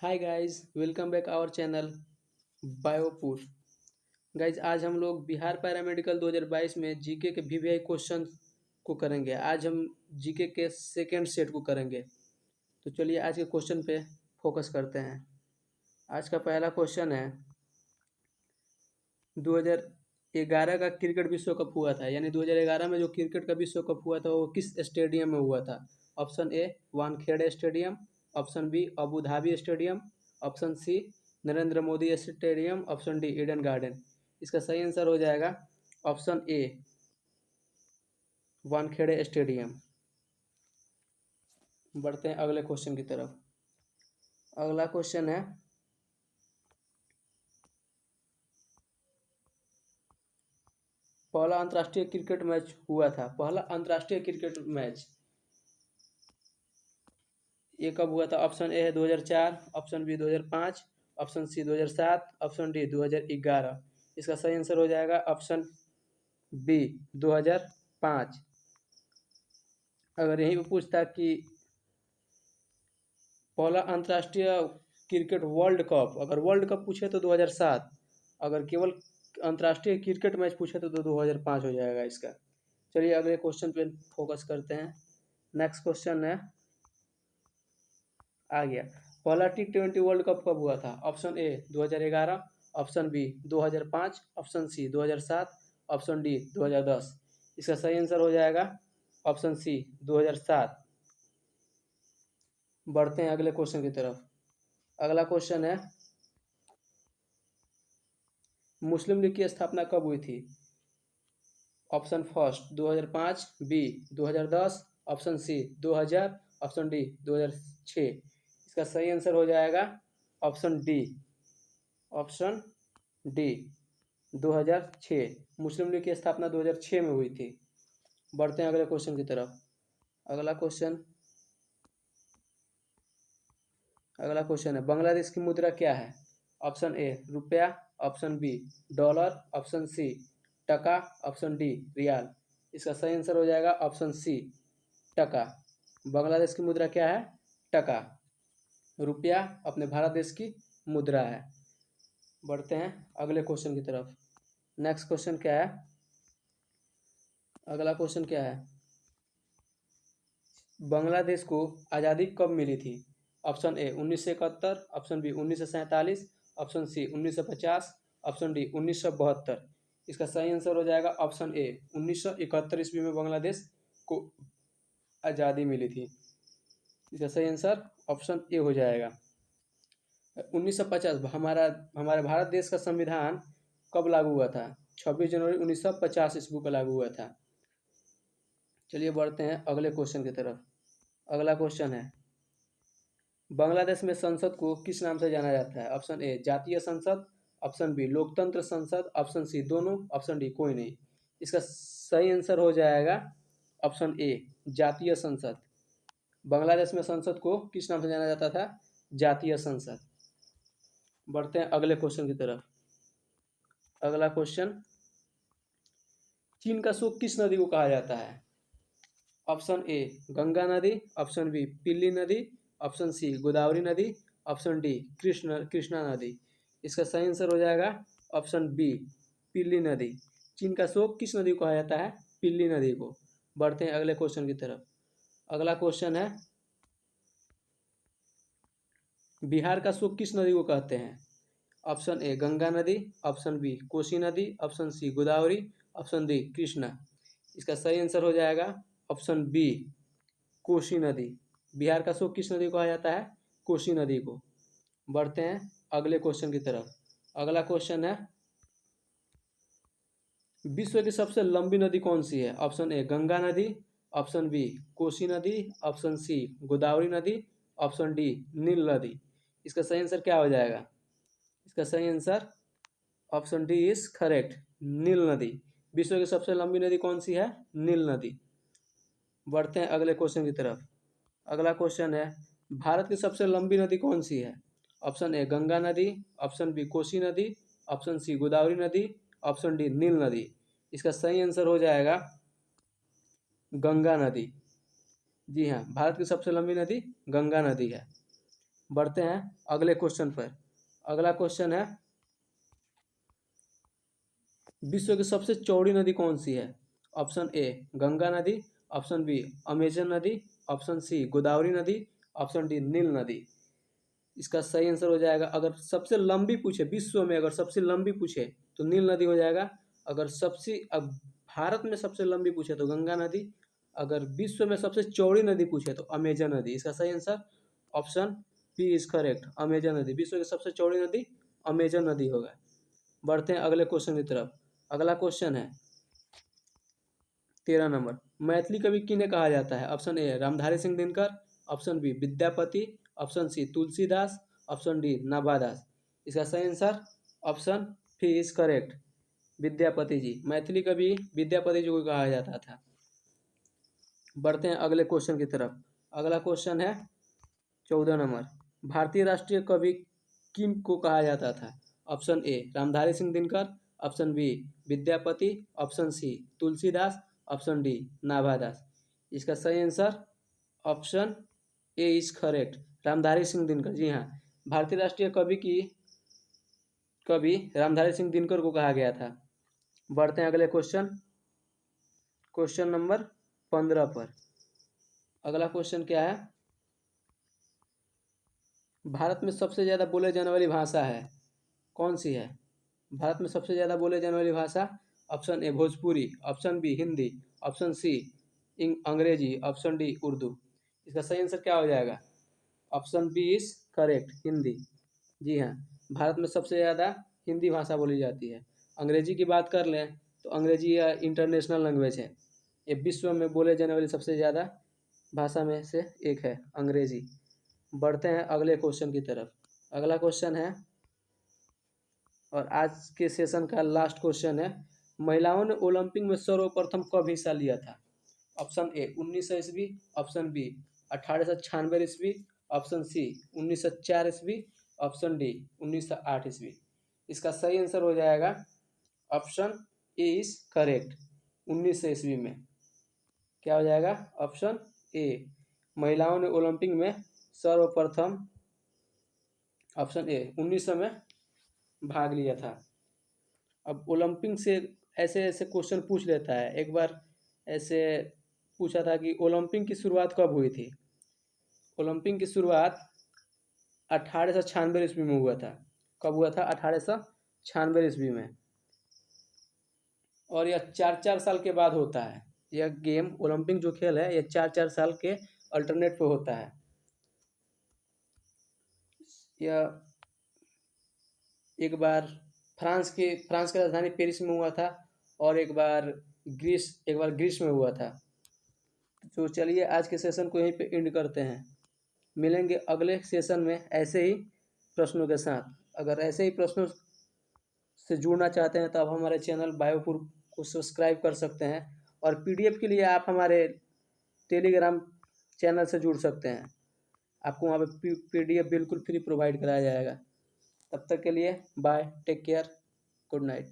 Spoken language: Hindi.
Hi guys, welcome back our channel बायोपुर। गाइस, आज हम लोग बिहार पैरामेडिकल 2022 में जीके के वीवीआई क्वेश्चन को करेंगे। आज हम जीके के सेकेंड सेट को करेंगे। तो चलिए आज के क्वेश्चन पे फोकस करते हैं। आज का पहला क्वेश्चन है 2011 का क्रिकेट विश्व कप हुआ था, यानी 2011 में जो क्रिकेट का विश्व कप हुआ था वो किस स्टेडियम में हुआ था? Option A Wankhede stadium, option B Abu Dhabi stadium, option C Narendra Modi stadium, option D Eden Garden. इसका सही आंसर हो जाएगा ऑप्शन ए वानखेड़े स्टेडियम। बढ़ते हैं अगले क्वेश्चन की तरफ। अगला क्वेश्चन है पहला अंतर्राष्ट्रीय क्रिकेट मैच हुआ था। पहला अंतर्राष्ट्रीय क्रिकेट मैच ये कब हुआ था? ऑप्शन ए है 2004, option B 2005, option C 2007, option D 2011। इसका सही आंसर हो जाएगा ऑप्शन बी 2005। अगर यहीं पे पूछता कि पहला अंतर्राष्ट्रीय क्रिकेट वर्ल्ड कप, अगर वर्ल्ड कप पूछे तो 2007, अगर केवल अंतर्राष्ट्रीय क्रिकेट मैच पूछे तो 2005 हो जाएगा इसका। चलिए अगले क्वेश्चन पे फोकस करते हैं। नेक्स्ट क्वेश्चन है आ गया, पहला T20 वर्ल्ड कप कब हुआ था? Option A 2011, option B 2005, option C 2007, option D 2010। इसका सही आंसर हो जाएगा ऑप्शन सी 2007। बढ़ते हैं अगले क्वेश्चन की तरफ। अगला क्वेश्चन है मुस्लिम लीग की स्थापना कब हुई थी? Option first 2005, B 2010, option C 2000, option D 2006। इसका सही आंसर हो जाएगा option D, option D 2006। Muslim League की स्थापना 2006 में हुई थी। बढ़ते हैं अगले क्वेश्चन की तरफ। अगला क्वेश्चन है बांग्लादेश की मुद्रा क्या है? ऑप्शन ए रुपया, option B dollar, option C taka, option D riyal. इसका सही आंसर हो जाएगा ऑप्शन सी टका। बांग्लादेश की मुद्रा क्या है? टका। रुपया अपने भारत देश की मुद्रा है। बढ़ते हैं अगले क्वेश्चन की तरफ। नेक्स्ट क्वेश्चन क्या है? अगला क्वेश्चन क्या है, बांग्लादेश को आज़ादी कब मिली थी? Option A 1971, option B 1947, option C 1950, option D 1972। इसका सही आंसर हो जाएगा ऑप्शन ए 1971 ईस्वी में बांग्लादेश को आज़ादी मिली थी। इसका सही आंसर ऑप्शन ए हो जाएगा। 1950 हमारे भारत देश का संविधान कब लागू हुआ था? 26 जनवरी 1950 ईस्वी को लागू हुआ था। चलिए बढ़ते हैं अगले क्वेश्चन की तरफ। अगला क्वेश्चन है बांग्लादेश में संसद को किस नाम से जाना जाता है? ऑप्शन ए जातीय संसद, ऑप्शन बी लोकतंत्र संसद, ऑप्शन सी दोनों, ऑप्शन डी कोई नहीं। इसका सही आंसर हो जाएगा ऑप्शन ए जातीय संसद। बांग्लादेश में संसद को किस नाम से जाना जाता था? जातीय संसद। बढ़ते हैं अगले क्वेश्चन की तरफ। अगला क्वेश्चन, चीन का शोक किस नदी को कहा जाता है? ऑप्शन ए गंगा नदी, ऑप्शन बी पिल्ली नदी, ऑप्शन सी गोदावरी नदी, ऑप्शन डी कृष्णा नदी। इसका सही आंसर हो जाएगा ऑप्शन बी पिल्ली नदी। चीन का शोक किस नदी को कहा जाता है? पिल्ली नदी को। बढ़ते हैं अगले क्वेश्चन की तरफ। अगला क्वेश्चन है बिहार का शोक किस नदी को कहते हैं? ऑप्शन ए गंगा नदी, ऑप्शन बी कोसी नदी, option C Godavari, option D Krishna. इसका सही आंसर हो जाएगा ऑप्शन बी कोसी नदी। बिहार का शोक किस नदी को कहा जाता है? कोसी नदी को। बढ़ते हैं अगले क्वेश्चन की तरफ। अगला क्वेश्चन है विश्व की सबसे लंबी नदी कौन सी है? ऑप्शन ए गंगा नदी, ऑप्शन बी कोसी नदी, ऑप्शन सी गोदावरी नदी, ऑप्शन डी नील नदी। इसका सही आंसर क्या हो जाएगा? इसका सही answer option D is correct, Nile नदी। विश्व की सबसे लंबी नदी कौन सी है? नील नदी। बढ़ते हैं अगले क्वेश्चन की तरफ। अगला क्वेश्चन है भारत की सबसे लंबी नदी कौन सी है? ऑप्शन ए गंगा नदी, ऑप्शन बी कोसी नदी, ऑप्शन सी गोदावरी नदी, ऑप्शन डी नील नदी। इसका सही आंसर हो जाएगा गंगा नदी। जी हाँ, भारत की सबसे लंबी नदी गंगा नदी है। बढ़ते हैं अगले क्वेश्चन पर। अगला क्वेश्चन है, विश्व की सबसे चौड़ी नदी कौन सी है? ऑप्शन ए गंगा नदी, ऑप्शन बी अमेजन नदी, ऑप्शन सी गोदावरी नदी, ऑप्शन डी नील नदी। इसका सही आंसर हो जाएगा, अगर सबसे लंबी पूछे विश्व में, अगर सबसे लंबी पूछे तो नील नदी हो जाएगा। अगर अब भारत में सबसे लंबी पूछे तो गंगा नदी, अगर विश्व में सबसे चौड़ी नदी पूछे तो अमेजन नदी। इसका सही answer option B is correct, Amazon नदी। विश्व की सबसे चौड़ी नदी अमेजन नदी होगा। बढ़ते हैं अगले क्वेश्चन की तरफ। अगला क्वेश्चन है 13 नंबर, मैथिली कवि किन्हें कहा जाता है? Option A Ramdhari Singh Dinkar, option B Vidyapati, option C Tulsidas, option D Nabhadas. इसका सही answer option B is correct, Vidyapati ji. Maithili कवि विद्यापति जी को कहा जाता था। बढ़ते हैं अगले क्वेश्चन की तरफ। अगला क्वेश्चन है 14 नंबर, भारतीय राष्ट्रीय कवि किम को कहा जाता था? Option A Ramdhari Singh Dinkar, option B Vidyapati, option C Tulsidas, option D Nabhadas. इसका सही answer option A is correct, Ramdhari Singh Dinkar. जी हाँ, भारतीय राष्ट्रीय कवि रामधारी सिंह दिनकर को कहा गया था। बढ़ते हैं अगले क्वेश्चन नंबर 15 पर। अगला क्वेश्चन क्या है, भारत में सबसे ज़्यादा बोले जाने वाली भाषा है कौन सी है? भारत में सबसे ज़्यादा बोले जाने वाली भाषा, option A Bhojpuri, option B Hindi, option C Angrezi, option D Urdu. इसका सही आंसर क्या हो जाएगा? Option B is correct, Hindi. जी हाँ, भारत में सबसे ज़्यादा हिंदी भाषा बोली जाती है। अंग्रेजी की बात कर लें तो अंग्रेजी या इंटरनेशनल लैंग्वेज है, ये विश्व में बोले जाने वाली सबसे ज़्यादा भाषा में से एक है अंग्रेजी। बढ़ते हैं अगले क्वेश्चन की तरफ। अगला क्वेश्चन है और आज के सेशन का लास्ट क्वेश्चन है, महिलाओं ने ओलंपिक में सर्वप्रथम कब हिस्सा लिया था? ऑप्शन ए 1900 ईस्वी, ऑप्शन बी 1896 ईस्वी, ऑप्शन सी 1904 ईस्वी, ऑप्शन डी 1908 ईस्वी। इसका सही आंसर हो जाएगा ऑप्शन ए इज करेक्ट, 1900 ईस्वी में। क्या हो जाएगा? ऑप्शन ए, महिलाओं ने ओलंपिक में सर्वप्रथम ऑप्शन ए 1900 में भाग लिया था। अब ओलंपिक से ऐसे ऐसे क्वेश्चन पूछ लेता है। एक बार ऐसे पूछा था कि ओलंपिक की शुरुआत कब हुई थी? ओलंपिक की शुरुआत 1896 ईस्वी में हुआ था। कब हुआ था? 1896 ईस्वी में। और यह 4-4 साल के बाद होता है। यह गेम ओलंपिक जो खेल है, यह 4-4 साल के अल्टरनेट पे होता है। यह एक बार फ्रांस की राजधानी पेरिस में हुआ था और एक बार ग्रीस में हुआ था। तो चलिए आज के सेशन को यहीं पे एंड करते हैं। मिलेंगे अगले सेशन में ऐसे ही प्रश्नों के साथ। अगर ऐसे ही प्रश्नों से जुड़ना चाहते हैं तो आप हमारे चैनल बायोपुर को सब्सक्राइब कर सकते हैं और पीडीएफ के लिए आप हमारे टेलीग्राम चैनल से जुड़ सकते हैं। आपको वहाँ पे पीडीएफ बिल्कुल फ्री प्रोवाइड कराया जाएगा। तब तक के लिए bye, take care, good night.